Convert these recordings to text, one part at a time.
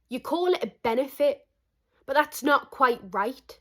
You call it a benefit, but that's not quite right.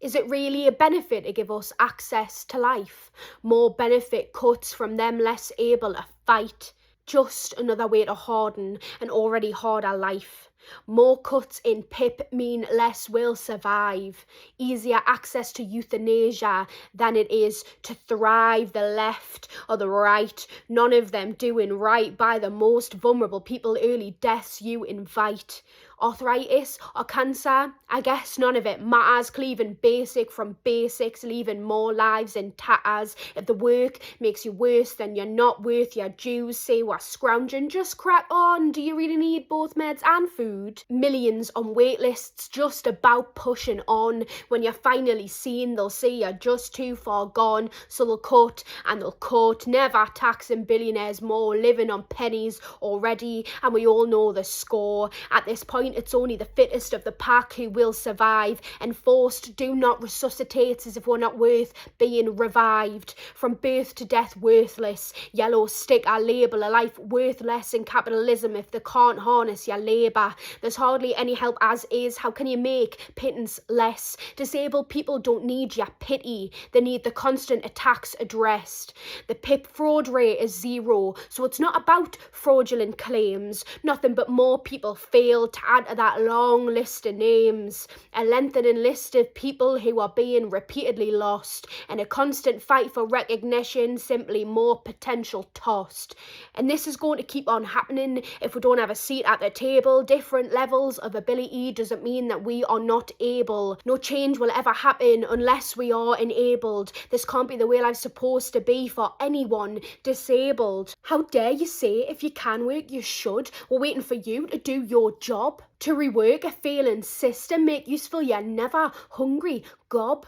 Is it really a benefit to give us access to life? More benefit cuts from them less able to fight. Just another way to harden an already harder life. More cuts in PIP mean less will survive. Easier access to euthanasia than it is to thrive. The left or the right, none of them doing right by the most vulnerable people. Early deaths you invite. Arthritis or cancer, I guess none of it matters. Cleaving basic from basics, leaving more lives in tatters. If the work makes you worse, then you're not worth your dues. Say we're scrounging, just crack on. Do you really need both meds and food? Millions on wait lists, just about pushing on. When you're finally seen, they'll say you're just too far gone. So they'll cut and they'll cut, never taxing billionaires more, living on pennies already, and we all know the score. At this point, it's only the fittest of the pack who will survive. Enforced, do not resuscitate as if we're not worth being revived. From birth to death, worthless. Yellow sticker label a life worthless in capitalism if they can't harness your labour. There's hardly any help as is. How can you make pittance less? Disabled people don't need your pity. They need the constant attacks addressed. The PIP fraud rate is 0, so it's not about fraudulent claims. Nothing but more people fail to add to that long list of names. A lengthening list of people who are being repeatedly lost, and a constant fight for recognition, simply more potential tossed. And this is going to keep on happening if we don't have a seat at the table. Different levels of ability doesn't mean that we are not able. No change will ever happen unless we are enabled. This can't be the way life's supposed to be for anyone disabled. How dare you say if you can work, you should? We're waiting for you to do your job. To rework a failing system, make useful you're never hungry, gob.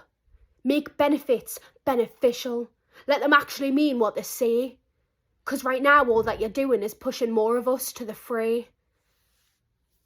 Make benefits beneficial. Let them actually mean what they say. 'Cause right now all that you're doing is pushing more of us to the fray.